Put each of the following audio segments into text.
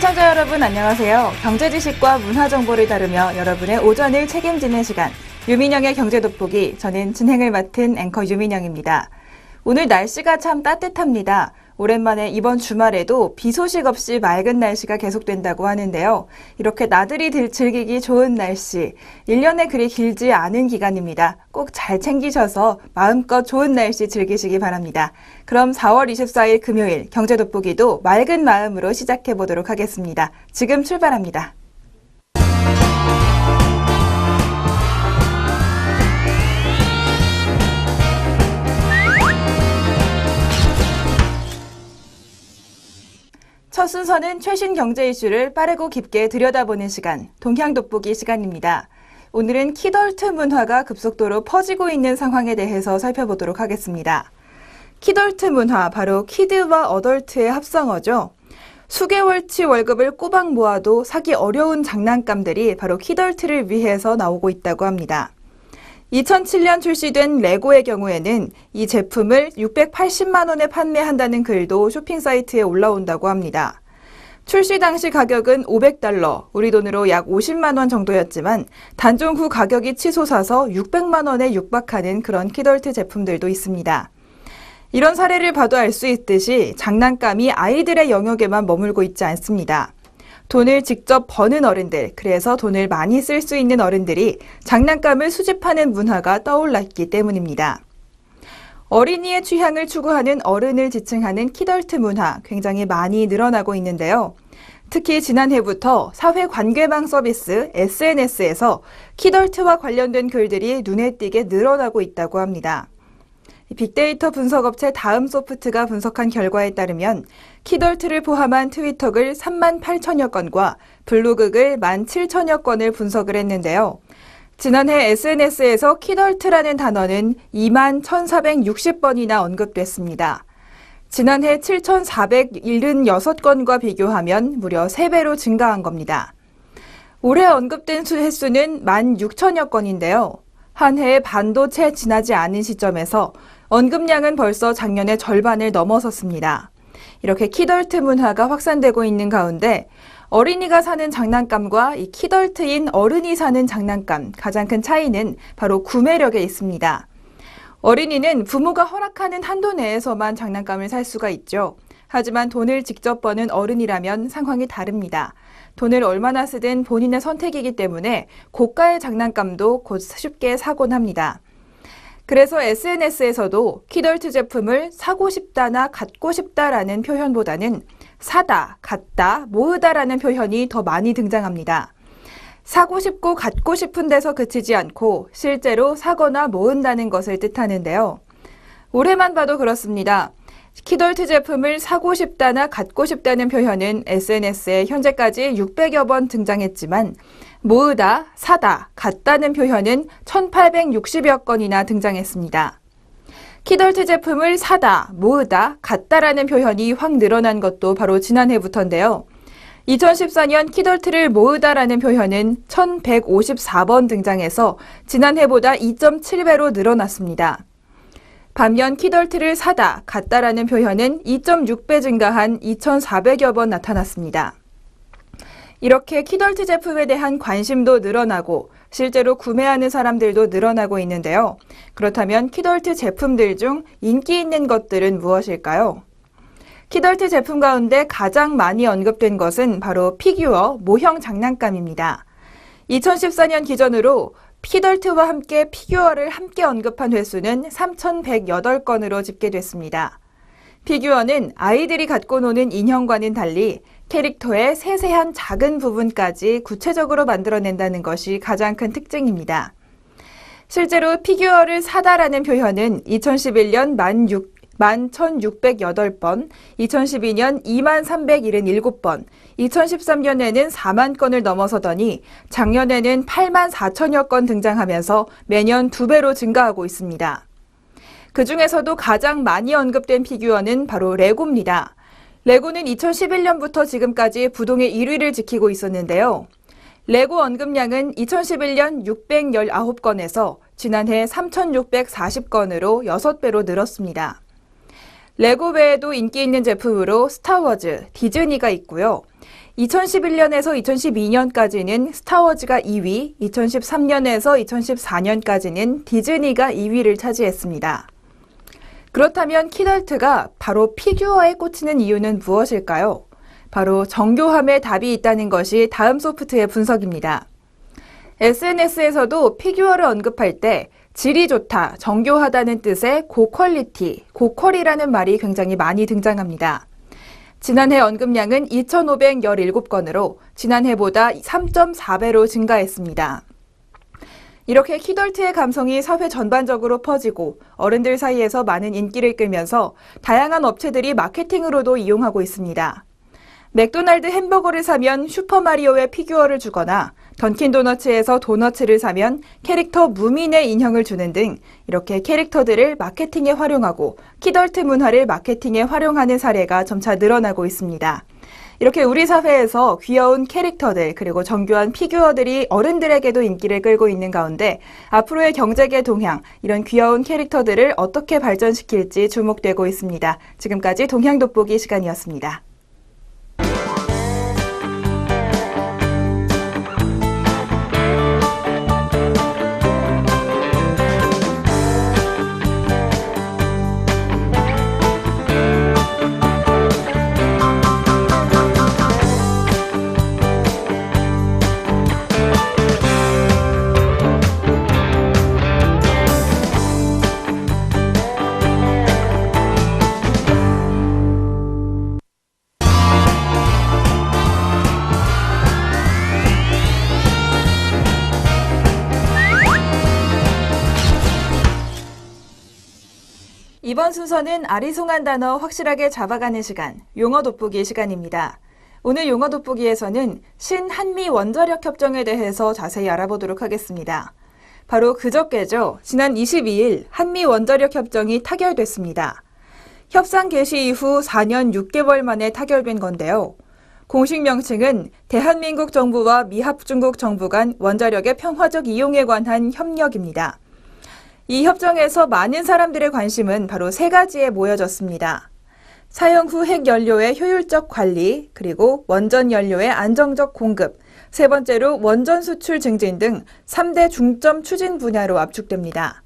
시청자 여러분 안녕하세요. 경제 지식과 문화 정보를 다루며 여러분의 오전을 책임지는 시간 유민영의 경제 돋보기, 저는 진행을 맡은 앵커 유민영입니다. 오늘 날씨가 참 따뜻합니다. 오랜만에 이번 주말에도 비 소식 없이 맑은 날씨가 계속된다고 하는데요. 이렇게 나들이 즐기기 좋은 날씨, 1년에 그리 길지 않은 기간입니다. 꼭 잘 챙기셔서 마음껏 좋은 날씨 즐기시기 바랍니다. 그럼 4월 24일 금요일 경제 돋보기도 맑은 마음으로 시작해 보도록 하겠습니다. 지금 출발합니다. 첫 순서는 최신 경제 이슈를 빠르고 깊게 들여다보는 시간, 동향 돋보기 시간입니다. 오늘은 키덜트 문화가 급속도로 퍼지고 있는 상황에 대해서 살펴보도록 하겠습니다. 키덜트 문화, 바로 키드와 어덜트의 합성어죠. 수개월치 월급을 꼬박 모아도 사기 어려운 장난감들이 바로 키덜트를 위해서 나오고 있다고 합니다. 2007년 출시된 레고의 경우에는 이 제품을 680만 원에 판매한다는 글도 쇼핑 사이트에 올라온다고 합니다. 출시 당시 가격은 $500, 우리 돈으로 약 50만 원 정도였지만 단종 후 가격이 치솟아서 600만 원에 육박하는 그런 키덜트 제품들도 있습니다. 이런 사례를 봐도 알 수 있듯이 장난감이 아이들의 영역에만 머물고 있지 않습니다. 돈을 직접 버는 어른들, 그래서 돈을 많이 쓸 수 있는 어른들이 장난감을 수집하는 문화가 떠올랐기 때문입니다. 어린이의 취향을 추구하는 어른을 지칭하는 키덜트 문화, 굉장히 많이 늘어나고 있는데요. 특히 지난해부터 사회관계망 서비스 SNS에서 키덜트와 관련된 글들이 눈에 띄게 늘어나고 있다고 합니다. 빅데이터 분석업체 다음소프트가 분석한 결과에 따르면 키덜트를 포함한 트위터글 3만 8천여 건과 블로그글 1만 7천여 건을 분석을 했는데요. 지난해 SNS에서 키덜트라는 단어는 2만 1,460번이나 언급됐습니다. 지난해 7,476건과 비교하면 무려 3배로 증가한 겁니다. 올해 언급된 횟수는 1만 6천여 건인데요. 한 해의 반도 채 지나지 않은 시점에서 언급량은 벌써 작년의 절반을 넘어섰습니다. 이렇게 키덜트 문화가 확산되고 있는 가운데 어린이가 사는 장난감과 이 키덜트인 어른이 사는 장난감, 가장 큰 차이는 바로 구매력에 있습니다. 어린이는 부모가 허락하는 한도 내에서만 장난감을 살 수가 있죠. 하지만 돈을 직접 버는 어른이라면 상황이 다릅니다. 돈을 얼마나 쓰든 본인의 선택이기 때문에 고가의 장난감도 곧 쉽게 사곤 합니다. 그래서 SNS에서도 키덜트 제품을 사고 싶다나 갖고 싶다라는 표현보다는 사다, 갖다, 모으다라는 표현이 더 많이 등장합니다. 사고 싶고 갖고 싶은 데서 그치지 않고 실제로 사거나 모은다는 것을 뜻하는데요. 올해만 봐도 그렇습니다. 키덜트 제품을 사고 싶다나 갖고 싶다는 표현은 SNS에 현재까지 600여 번 등장했지만 모으다, 사다, 갖다는 표현은 1860여 건이나 등장했습니다. 키덜트 제품을 사다, 모으다, 갖다라는 표현이 확 늘어난 것도 바로 지난해부터인데요. 2014년 키덜트를 모으다라는 표현은 1154번 등장해서 지난해보다 2.7배로 늘어났습니다. 반면 키덜트를 사다, 갖다라는 표현은 2.6배 증가한 2,400여 번 나타났습니다. 이렇게 키덜트 제품에 대한 관심도 늘어나고 실제로 구매하는 사람들도 늘어나고 있는데요. 그렇다면 키덜트 제품들 중 인기 있는 것들은 무엇일까요? 키덜트 제품 가운데 가장 많이 언급된 것은 바로 피규어, 모형 장난감입니다. 2014년 기준으로 키덜트와 함께 피규어를 함께 언급한 횟수는 3,108건으로 집계됐습니다. 피규어는 아이들이 갖고 노는 인형과는 달리 캐릭터의 세세한 작은 부분까지 구체적으로 만들어낸다는 것이 가장 큰 특징입니다. 실제로 피규어를 사다라는 표현은 2011년 11,608번, 2012년 23,377번, 2013년에는 4만 건을 넘어서더니 작년에는 8만 4천여 건 등장하면서 매년 2배로 증가하고 있습니다. 그 중에서도 가장 많이 언급된 피규어는 바로 레고입니다. 레고는 2011년부터 지금까지 부동의 1위를 지키고 있었는데요. 레고 언급량은 2011년 619건에서 지난해 3,640건으로 6배로 늘었습니다. 레고 외에도 인기 있는 제품으로 스타워즈, 디즈니가 있고요. 2011년에서 2012년까지는 스타워즈가 2위, 2013년에서 2014년까지는 디즈니가 2위를 차지했습니다. 그렇다면 키덜트가 바로 피규어에 꽂히는 이유는 무엇일까요? 바로 정교함에 답이 있다는 것이 다음 소프트의 분석입니다. SNS에서도 피규어를 언급할 때 질이 좋다, 정교하다는 뜻의 고퀄리티, 고퀄이라는 말이 굉장히 많이 등장합니다. 지난해 언급량은 2,517건으로 지난해보다 3.4배로 증가했습니다. 이렇게 키덜트의 감성이 사회 전반적으로 퍼지고 어른들 사이에서 많은 인기를 끌면서 다양한 업체들이 마케팅으로도 이용하고 있습니다. 맥도날드 햄버거를 사면 슈퍼마리오의 피규어를 주거나 던킨도너츠에서 도너츠를 사면 캐릭터 무민의 인형을 주는 등 이렇게 캐릭터들을 마케팅에 활용하고 키덜트 문화를 마케팅에 활용하는 사례가 점차 늘어나고 있습니다. 이렇게 우리 사회에서 귀여운 캐릭터들 그리고 정교한 피규어들이 어른들에게도 인기를 끌고 있는 가운데 앞으로의 경제계 동향, 이런 귀여운 캐릭터들을 어떻게 발전시킬지 주목되고 있습니다. 지금까지 동향 돋보기 시간이었습니다. 이번 순서는 아리송한 단어 확실하게 잡아가는 시간, 용어 돋보기 시간입니다. 오늘 용어 돋보기에서는 신한미 원자력 협정에 대해서 자세히 알아보도록 하겠습니다. 바로 그저께죠. 지난 22일 한미 원자력 협정이 타결됐습니다. 협상 개시 이후 4년 6개월 만에 타결된 건데요. 공식 명칭은 대한민국 정부와 미합중국 정부 간 원자력의 평화적 이용에 관한 협력입니다. 이 협정에서 많은 사람들의 관심은 바로 세 가지에 모여졌습니다. 사용 후 핵연료의 효율적 관리, 그리고 원전 연료의 안정적 공급, 세 번째로 원전 수출 증진 등 3대 중점 추진 분야로 압축됩니다.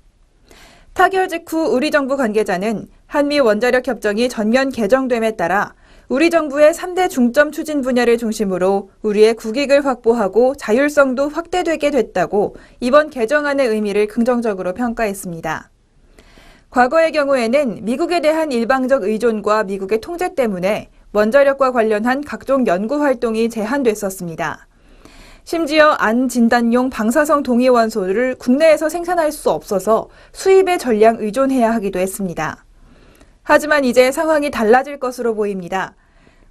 타결 직후 우리 정부 관계자는 한미 원자력 협정이 전면 개정됨에 따라 우리 정부의 3대 중점 추진 분야를 중심으로 우리의 국익을 확보하고 자율성도 확대되게 됐다고 이번 개정안의 의미를 긍정적으로 평가했습니다. 과거의 경우에는 미국에 대한 일방적 의존과 미국의 통제 때문에 원자력과 관련한 각종 연구 활동이 제한됐었습니다. 심지어 안 진단용 방사성 동위원소를 국내에서 생산할 수 없어서 수입에 전량 의존해야 하기도 했습니다. 하지만 이제 상황이 달라질 것으로 보입니다.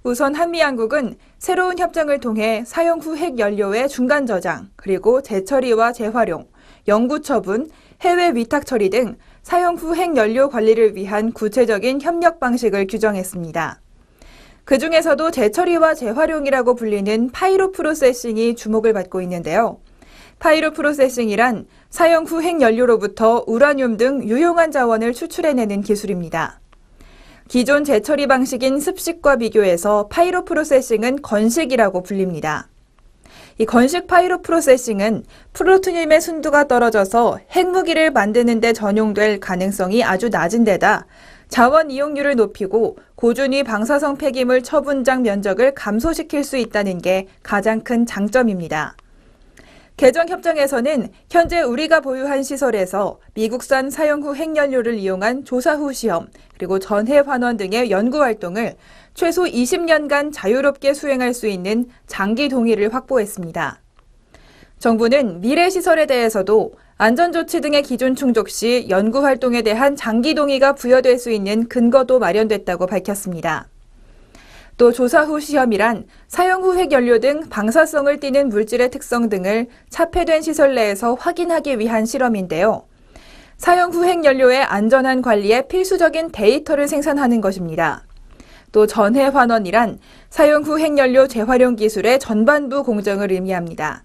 우선 한미양국은 새로운 협정을 통해 사용 후 핵연료의 중간 저장, 그리고 재처리와 재활용, 영구 처분, 해외 위탁 처리 등 사용 후 핵연료 관리를 위한 구체적인 협력 방식을 규정했습니다. 그 중에서도 재처리와 재활용이라고 불리는 파이로 프로세싱이 주목을 받고 있는데요. 파이로 프로세싱이란 사용 후 핵연료로부터 우라늄 등 유용한 자원을 추출해내는 기술입니다. 기존 재처리 방식인 습식과 비교해서 파이로 프로세싱은 건식이라고 불립니다. 이 건식 파이로 프로세싱은 플루토늄의 순도가 떨어져서 핵무기를 만드는 데 전용될 가능성이 아주 낮은 데다 자원 이용률을 높이고 고준위 방사성 폐기물 처분장 면적을 감소시킬 수 있다는 게 가장 큰 장점입니다. 개정 협정에서는 현재 우리가 보유한 시설에서 미국산 사용 후 핵연료를 이용한 조사 후 시험, 그리고 전해 환원 등의 연구 활동을 최소 20년간 자유롭게 수행할 수 있는 장기 동의를 확보했습니다. 정부는 미래 시설에 대해서도 안전조치 등의 기준 충족 시 연구 활동에 대한 장기 동의가 부여될 수 있는 근거도 마련됐다고 밝혔습니다. 또 조사 후 시험이란 사용 후 핵연료 등 방사성을 띠는 물질의 특성 등을 차폐된 시설 내에서 확인하기 위한 실험인데요. 사용 후 핵연료의 안전한 관리에 필수적인 데이터를 생산하는 것입니다. 또 전해 환원이란 사용 후 핵연료 재활용 기술의 전반부 공정을 의미합니다.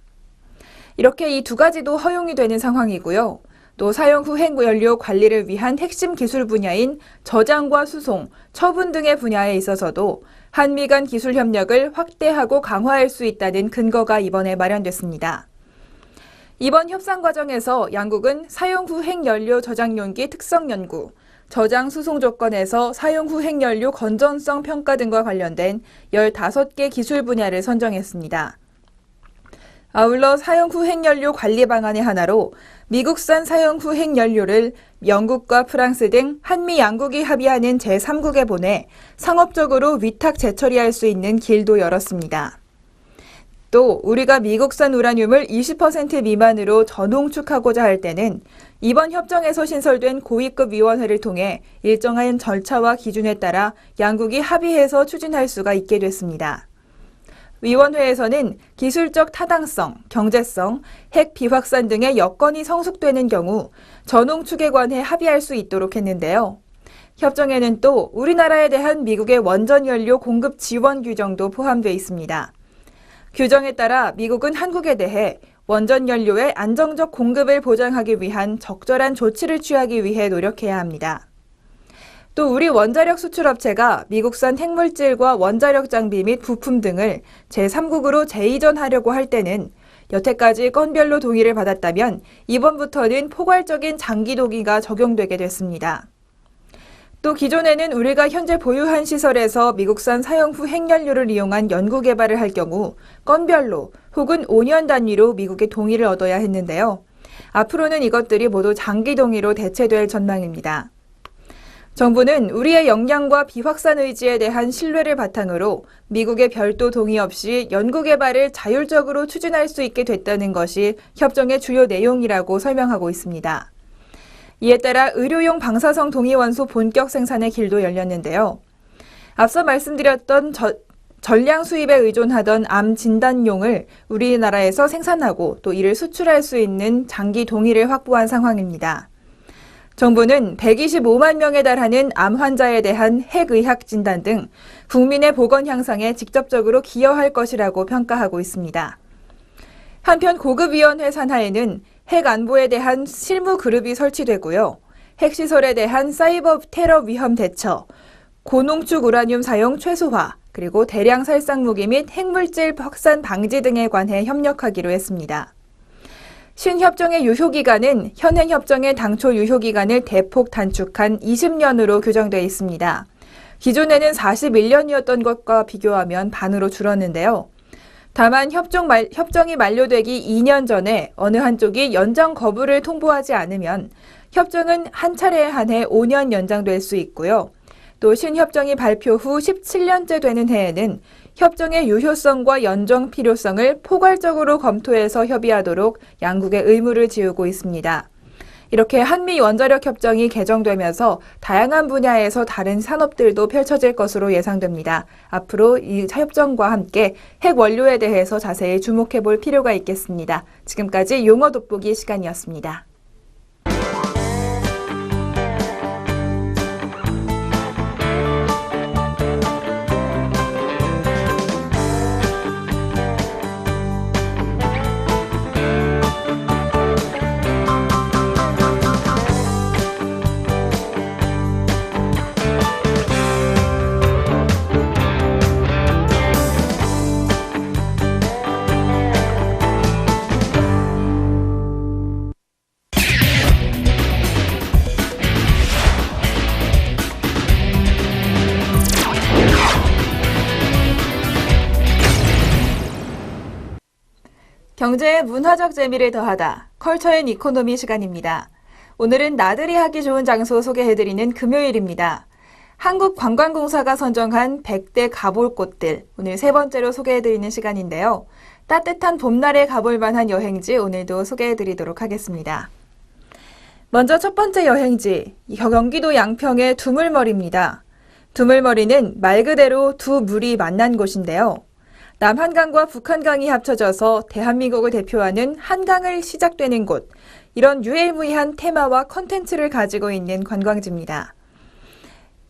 이렇게 이 두 가지도 허용이 되는 상황이고요. 또 사용 후 핵연료 관리를 위한 핵심 기술 분야인 저장과 수송, 처분 등의 분야에 있어서도 한미 간 기술 협력을 확대하고 강화할 수 있다는 근거가 이번에 마련됐습니다. 이번 협상 과정에서 양국은 사용 후 핵연료 저장용기 특성 연구, 저장 수송 조건에서 사용 후 핵연료 건전성 평가 등과 관련된 15개 기술 분야를 선정했습니다. 아울러 사용 후 핵연료 관리 방안의 하나로 미국산 사용 후 핵연료를 영국과 프랑스 등 한미 양국이 합의하는 제3국에 보내 상업적으로 위탁 재처리할 수 있는 길도 열었습니다. 또 우리가 미국산 우라늄을 20% 미만으로 전홍축하고자 할 때는 이번 협정에서 신설된 고위급 위원회를 통해 일정한 절차와 기준에 따라 양국이 합의해서 추진할 수가 있게 됐습니다. 위원회에서는 기술적 타당성, 경제성, 핵 비확산 등의 여건이 성숙되는 경우 전홍축에 관해 합의할 수 있도록 했는데요. 협정에는 또 우리나라에 대한 미국의 원전연료 공급 지원 규정도 포함되어 있습니다. 규정에 따라 미국은 한국에 대해 원전연료의 안정적 공급을 보장하기 위한 적절한 조치를 취하기 위해 노력해야 합니다. 또 우리 원자력 수출업체가 미국산 핵물질과 원자력 장비 및 부품 등을 제3국으로 재이전하려고 할 때는 여태까지 건별로 동의를 받았다면 이번부터는 포괄적인 장기 동의가 적용되게 됐습니다. 또 기존에는 우리가 현재 보유한 시설에서 미국산 사용 후 핵연료를 이용한 연구 개발을 할 경우 건별로 혹은 5년 단위로 미국의 동의를 얻어야 했는데요. 앞으로는 이것들이 모두 장기 동의로 대체될 전망입니다. 정부는 우리의 역량과 비확산 의지에 대한 신뢰를 바탕으로 미국의 별도 동의 없이 연구 개발을 자율적으로 추진할 수 있게 됐다는 것이 협정의 주요 내용이라고 설명하고 있습니다. 이에 따라 의료용 방사성 동위원소 본격 생산의 길도 열렸는데요. 앞서 말씀드렸던 전량 수입에 의존하던 암 진단용을 우리나라에서 생산하고 또 이를 수출할 수 있는 장기 동의를 확보한 상황입니다. 정부는 125만 명에 달하는 암 환자에 대한 핵의학 진단 등 국민의 보건 향상에 직접적으로 기여할 것이라고 평가하고 있습니다. 한편 고급위원회 산하에는 핵 안보에 대한 실무 그룹이 설치되고요. 핵시설에 대한 사이버 테러 위험 대처, 고농축 우라늄 사용 최소화, 그리고 대량 살상 무기 및 핵물질 확산 방지 등에 관해 협력하기로 했습니다. 신협정의 유효기간은 현행 협정의 당초 유효기간을 대폭 단축한 20년으로 규정되어 있습니다. 기존에는 41년이었던 것과 비교하면 반으로 줄었는데요. 다만 협정이 만료되기 2년 전에 어느 한쪽이 연장 거부를 통보하지 않으면 협정은 한 차례에 한해 5년 연장될 수 있고요. 또 신협정이 발표 후 17년째 되는 해에는 협정의 유효성과 연장 필요성을 포괄적으로 검토해서 협의하도록 양국의 의무를 지우고 있습니다. 이렇게 한미 원자력 협정이 개정되면서 다양한 분야에서 다른 산업들도 펼쳐질 것으로 예상됩니다. 앞으로 이 협정과 함께 핵 원료에 대해서 자세히 주목해 볼 필요가 있겠습니다. 지금까지 용어 돋보기 시간이었습니다. 경제의 문화적 재미를 더하다. 컬처 앤 이코노미 시간입니다. 오늘은 나들이 하기 좋은 장소 소개해드리는 금요일입니다. 한국관광공사가 선정한 100대 가볼 곳들, 오늘 세 번째로 소개해드리는 시간인데요. 따뜻한 봄날에 가볼 만한 여행지 오늘도 소개해드리도록 하겠습니다. 먼저 첫 번째 여행지, 경기도 양평의 두물머리입니다. 두물머리는 말 그대로 두 물이 만난 곳인데요. 남한강과 북한강이 합쳐져서 대한민국을 대표하는 한강을 시작되는 곳, 이런 유일무이한 테마와 컨텐츠를 가지고 있는 관광지입니다.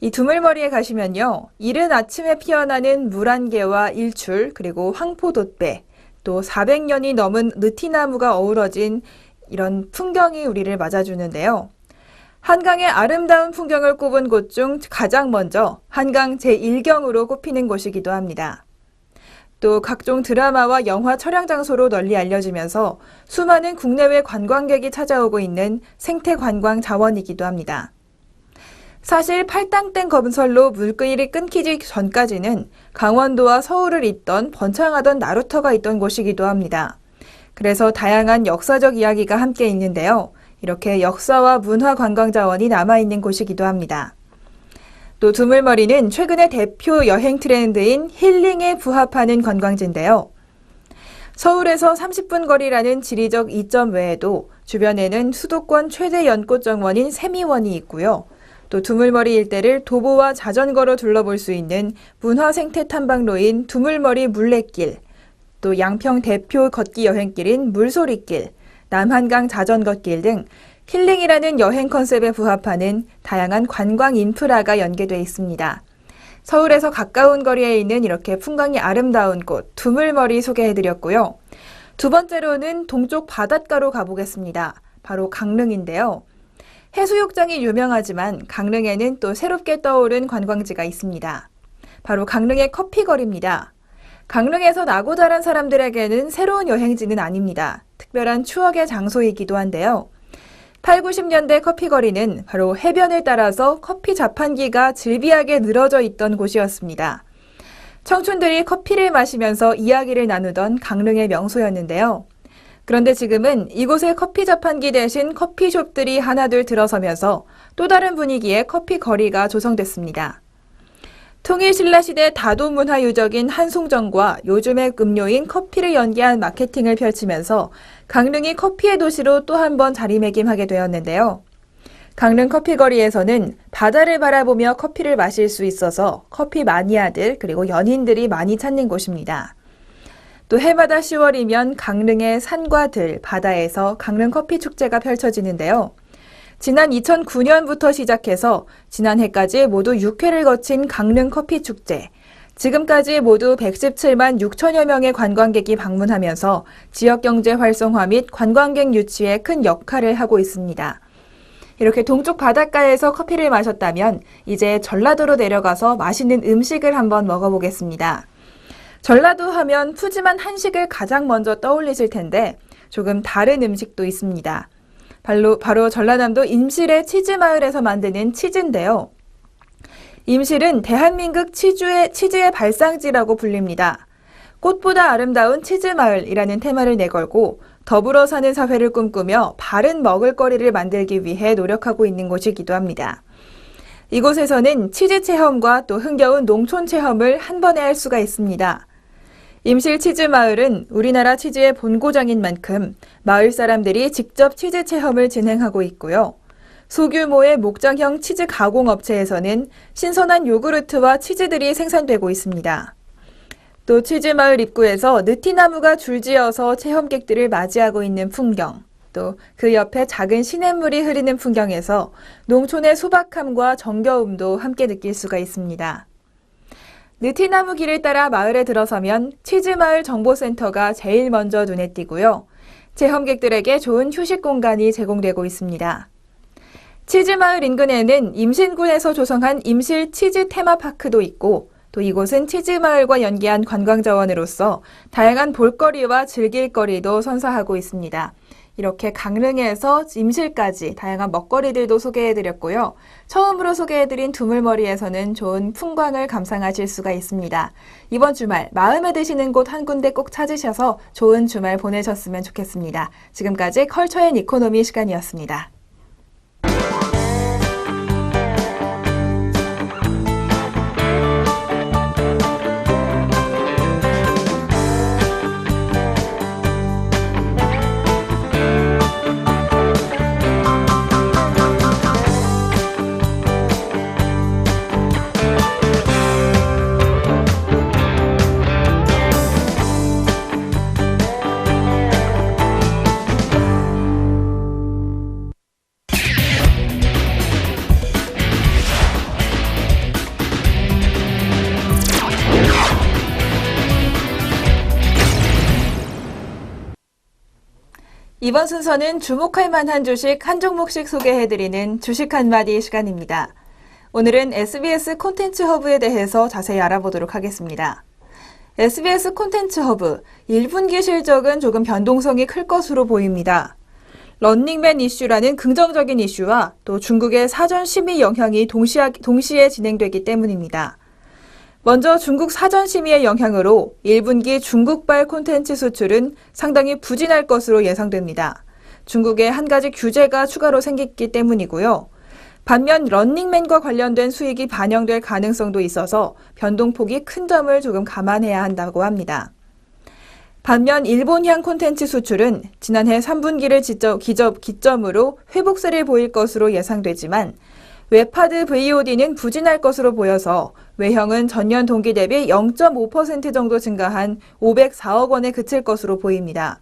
이 두물머리에 가시면요, 이른 아침에 피어나는 물안개와 일출, 그리고 황포돛배, 또 400년이 넘은 느티나무가 어우러진 이런 풍경이 우리를 맞아주는데요. 한강의 아름다운 풍경을 꼽은 곳 중 가장 먼저 한강 제1경으로 꼽히는 곳이기도 합니다. 또 각종 드라마와 영화 촬영 장소로 널리 알려지면서 수많은 국내외 관광객이 찾아오고 있는 생태 관광 자원이기도 합니다. 사실 팔당댐 건설로 물길이 끊기기 전까지는 강원도와 서울을 잇던 번창하던 나루터가 있던 곳이기도 합니다. 그래서 다양한 역사적 이야기가 함께 있는데요. 이렇게 역사와 문화 관광 자원이 남아있는 곳이기도 합니다. 또 두물머리는 최근의 대표 여행 트렌드인 힐링에 부합하는 관광지인데요. 서울에서 30분 거리라는 지리적 이점 외에도 주변에는 수도권 최대 연꽃 정원인 세미원이 있고요. 또 두물머리 일대를 도보와 자전거로 둘러볼 수 있는 문화생태 탐방로인 두물머리 물레길, 또 양평 대표 걷기 여행길인 물소리길, 남한강 자전거길 등 힐링이라는 여행 컨셉에 부합하는 다양한 관광 인프라가 연계되어 있습니다. 서울에서 가까운 거리에 있는 이렇게 풍광이 아름다운 곳 두물머리 소개해드렸고요. 두 번째로는 동쪽 바닷가로 가보겠습니다. 바로 강릉인데요. 해수욕장이 유명하지만 강릉에는 또 새롭게 떠오른 관광지가 있습니다. 바로 강릉의 커피거리입니다. 강릉에서 나고 자란 사람들에게는 새로운 여행지는 아닙니다. 특별한 추억의 장소이기도 한데요. 8, 90년대 커피거리는 바로 해변을 따라서 커피 자판기가 즐비하게 늘어져 있던 곳이었습니다. 청춘들이 커피를 마시면서 이야기를 나누던 강릉의 명소였는데요. 그런데 지금은 이곳의 커피 자판기 대신 커피숍들이 하나둘 들어서면서 또 다른 분위기의 커피거리가 조성됐습니다. 통일신라시대 다도문화 유적인 한송정과 요즘의 음료인 커피를 연계한 마케팅을 펼치면서 강릉이 커피의 도시로 또 한 번 자리매김하게 되었는데요. 강릉 커피거리에서는 바다를 바라보며 커피를 마실 수 있어서 커피 마니아들 그리고 연인들이 많이 찾는 곳입니다. 또 해마다 10월이면 강릉의 산과 들, 바다에서 강릉 커피 축제가 펼쳐지는데요. 지난 2009년부터 시작해서 지난해까지 모두 6회를 거친 강릉 커피 축제. 지금까지 모두 117만 6천여 명의 관광객이 방문하면서 지역 경제 활성화 및 관광객 유치에 큰 역할을 하고 있습니다. 이렇게 동쪽 바닷가에서 커피를 마셨다면 이제 전라도로 내려가서 맛있는 음식을 한번 먹어보겠습니다. 전라도 하면 푸짐한 한식을 가장 먼저 떠올리실 텐데 조금 다른 음식도 있습니다. 바로 전라남도 임실의 치즈마을에서 만드는 치즈인데요. 임실은 대한민국 치즈의 발상지라고 불립니다. 꽃보다 아름다운 치즈마을이라는 테마를 내걸고 더불어 사는 사회를 꿈꾸며 바른 먹을거리를 만들기 위해 노력하고 있는 곳이기도 합니다. 이곳에서는 치즈 체험과 또 흥겨운 농촌 체험을 한 번에 할 수가 있습니다. 임실 치즈마을은 우리나라 치즈의 본고장인 만큼 마을 사람들이 직접 치즈 체험을 진행하고 있고요. 소규모의 목장형 치즈 가공업체에서는 신선한 요구르트와 치즈들이 생산되고 있습니다. 또 치즈마을 입구에서 느티나무가 줄지어서 체험객들을 맞이하고 있는 풍경, 또 그 옆에 작은 시냇물이 흐르는 풍경에서 농촌의 소박함과 정겨움도 함께 느낄 수가 있습니다. 느티나무 길을 따라 마을에 들어서면 치즈마을 정보센터가 제일 먼저 눈에 띄고요. 체험객들에게 좋은 휴식 공간이 제공되고 있습니다. 치즈마을 인근에는 임신군에서 조성한 임실 치즈 테마파크도 있고 또 이곳은 치즈마을과 연계한 관광자원으로서 다양한 볼거리와 즐길거리도 선사하고 있습니다. 이렇게 강릉에서 임실까지 다양한 먹거리들도 소개해드렸고요. 처음으로 소개해드린 두물머리에서는 좋은 풍광을 감상하실 수가 있습니다. 이번 주말 마음에 드시는 곳 한 군데 꼭 찾으셔서 좋은 주말 보내셨으면 좋겠습니다. 지금까지 컬처 앤 이코노미 시간이었습니다. 이번 순서는 주목할 만한 주식 한 종목씩 소개해드리는 주식 한마디 시간입니다. 오늘은 SBS 콘텐츠 허브에 대해서 자세히 알아보도록 하겠습니다. SBS 콘텐츠 허브 1분기 실적은 조금 변동성이 클 것으로 보입니다. 런닝맨 이슈라는 긍정적인 이슈와 또 중국의 사전 심의 영향이 동시에 진행되기 때문입니다. 먼저 중국 사전 심의의 영향으로 1분기 중국발 콘텐츠 수출은 상당히 부진할 것으로 예상됩니다. 중국에 한 가지 규제가 추가로 생겼기 때문이고요. 반면 런닝맨과 관련된 수익이 반영될 가능성도 있어서 변동폭이 큰 점을 조금 감안해야 한다고 합니다. 반면 일본향 콘텐츠 수출은 지난해 3분기를 기점으로 회복세를 보일 것으로 예상되지만 웹하드 VOD는 부진할 것으로 보여서 외형은 전년 동기 대비 0.5% 정도 증가한 504억 원에 그칠 것으로 보입니다.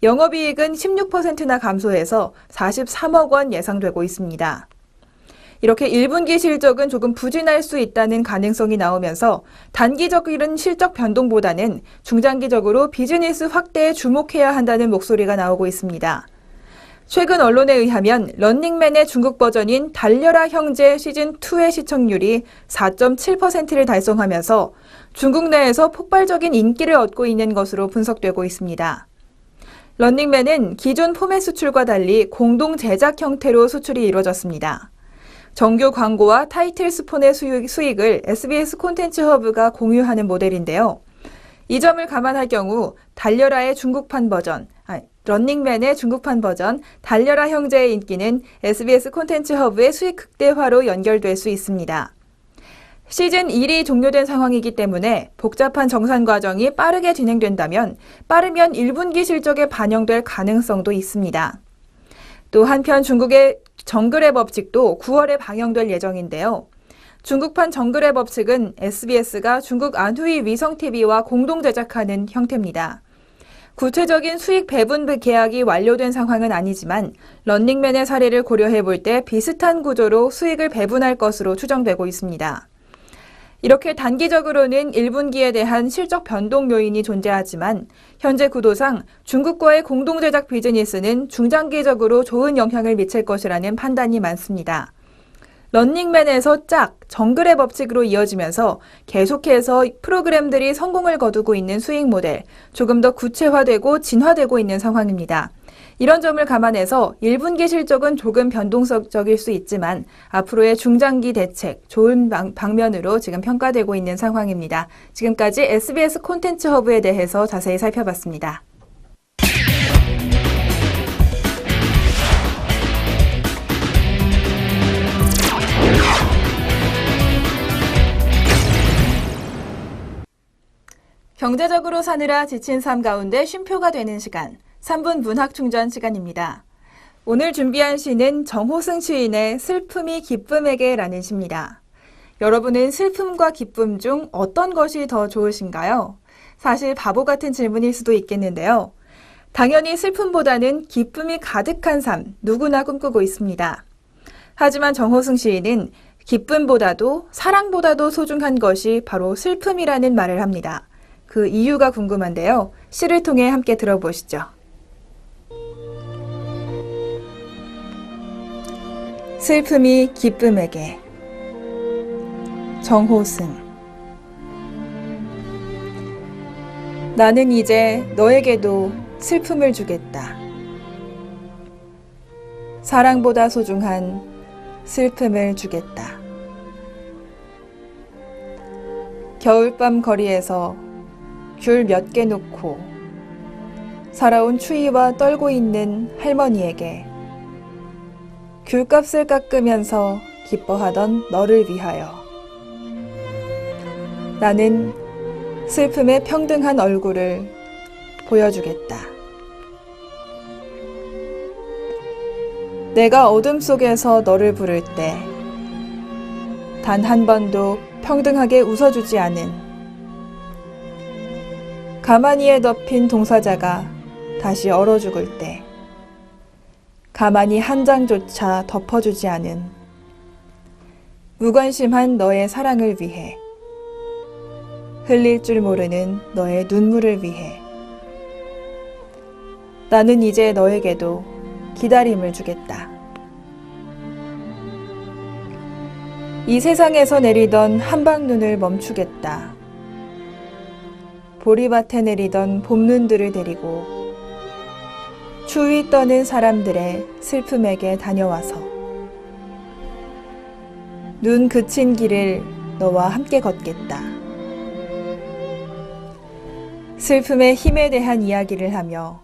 영업이익은 16%나 감소해서 43억 원 예상되고 있습니다. 이렇게 1분기 실적은 조금 부진할 수 있다는 가능성이 나오면서 단기적인 실적 변동보다는 중장기적으로 비즈니스 확대에 주목해야 한다는 목소리가 나오고 있습니다. 최근 언론에 의하면 런닝맨의 중국 버전인 달려라 형제 시즌2의 시청률이 4.7%를 달성하면서 중국 내에서 폭발적인 인기를 얻고 있는 것으로 분석되고 있습니다. 런닝맨은 기존 포맷 수출과 달리 공동 제작 형태로 수출이 이루어졌습니다. 정규 광고와 타이틀 스폰의 수익을 SBS 콘텐츠 허브가 공유하는 모델인데요. 이 점을 감안할 경우 달려라의 중국판 버전, 런닝맨의 중국판 버전 달려라 형제의 인기는 SBS 콘텐츠 허브의 수익 극대화로 연결될 수 있습니다. 시즌 1이 종료된 상황이기 때문에 복잡한 정산 과정이 빠르게 진행된다면 빠르면 1분기 실적에 반영될 가능성도 있습니다. 또 한편 중국의 정글의 법칙도 9월에 방영될 예정인데요. 중국판 정글의 법칙은 SBS가 중국 안후이 위성TV와 공동 제작하는 형태입니다. 구체적인 수익 배분 계약이 완료된 상황은 아니지만 런닝맨의 사례를 고려해 볼 때 비슷한 구조로 수익을 배분할 것으로 추정되고 있습니다. 이렇게 단기적으로는 1분기에 대한 실적 변동 요인이 존재하지만 현재 구도상 중국과의 공동 제작 비즈니스는 중장기적으로 좋은 영향을 미칠 것이라는 판단이 많습니다. 런닝맨에서 정글의 법칙으로 이어지면서 계속해서 프로그램들이 성공을 거두고 있는 수익 모델, 조금 더 구체화되고 진화되고 있는 상황입니다. 이런 점을 감안해서 1분기 실적은 조금 변동적일 수 있지만 앞으로의 중장기 대책, 좋은 방면으로 지금 평가되고 있는 상황입니다. 지금까지 SBS 콘텐츠 허브에 대해서 자세히 살펴봤습니다. 경제적으로 사느라 지친 삶 가운데 쉼표가 되는 시간, 3분 문학 충전 시간입니다. 오늘 준비한 시는 정호승 시인의 슬픔이 기쁨에게라는 시입니다. 여러분은 슬픔과 기쁨 중 어떤 것이 더 좋으신가요? 사실 바보 같은 질문일 수도 있겠는데요. 당연히 슬픔보다는 기쁨이 가득한 삶, 누구나 꿈꾸고 있습니다. 하지만 정호승 시인은 기쁨보다도 사랑보다도 소중한 것이 바로 슬픔이라는 말을 합니다. 그 이유가 궁금한데요. 시를 통해 함께 들어보시죠. 슬픔이 기쁨에게. 정호승. 나는 이제 너에게도 슬픔을 주겠다. 사랑보다 소중한 슬픔을 주겠다. 겨울밤 거리에서 귤 몇 개 놓고 살아온 추위와 떨고 있는 할머니에게 귤값을 깎으면서 기뻐하던 너를 위하여 나는 슬픔의 평등한 얼굴을 보여주겠다. 내가 어둠 속에서 너를 부를 때 단 한 번도 평등하게 웃어주지 않은 가만히에 덮인 동사자가 다시 얼어 죽을 때 가만히 한 장조차 덮어주지 않은 무관심한 너의 사랑을 위해 흘릴 줄 모르는 너의 눈물을 위해 나는 이제 너에게도 기다림을 주겠다. 이 세상에서 내리던 한방눈을 멈추겠다. 보리밭에 내리던 봄눈들을 데리고 추위 떠는 사람들의 슬픔에게 다녀와서 눈 그친 길을 너와 함께 걷겠다. 슬픔의 힘에 대한 이야기를 하며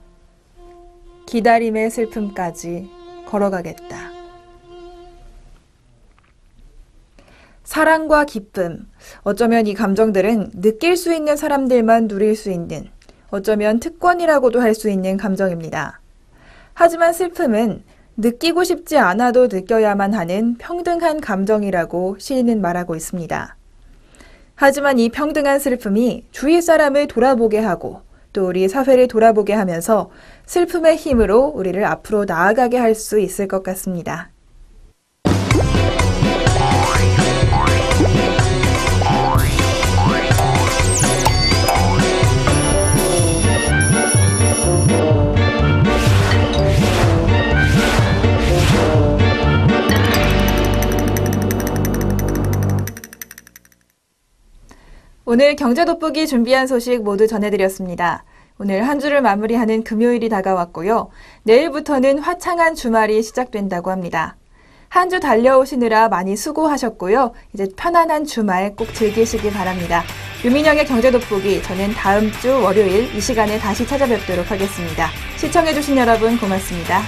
기다림의 슬픔까지 걸어가겠다. 사랑과 기쁨, 어쩌면 이 감정들은 느낄 수 있는 사람들만 누릴 수 있는, 어쩌면 특권이라고도 할 수 있는 감정입니다. 하지만 슬픔은 느끼고 싶지 않아도 느껴야만 하는 평등한 감정이라고 시인은 말하고 있습니다. 하지만 이 평등한 슬픔이 주위 사람을 돌아보게 하고 또 우리 사회를 돌아보게 하면서 슬픔의 힘으로 우리를 앞으로 나아가게 할 수 있을 것 같습니다. 오늘 경제 돋보기 준비한 소식 모두 전해드렸습니다. 오늘 한 주를 마무리하는 금요일이 다가왔고요. 내일부터는 화창한 주말이 시작된다고 합니다. 한 주 달려오시느라 많이 수고하셨고요. 이제 편안한 주말 꼭 즐기시기 바랍니다. 유민영의 경제 돋보기, 저는 다음 주 월요일 이 시간에 다시 찾아뵙도록 하겠습니다. 시청해주신 여러분 고맙습니다.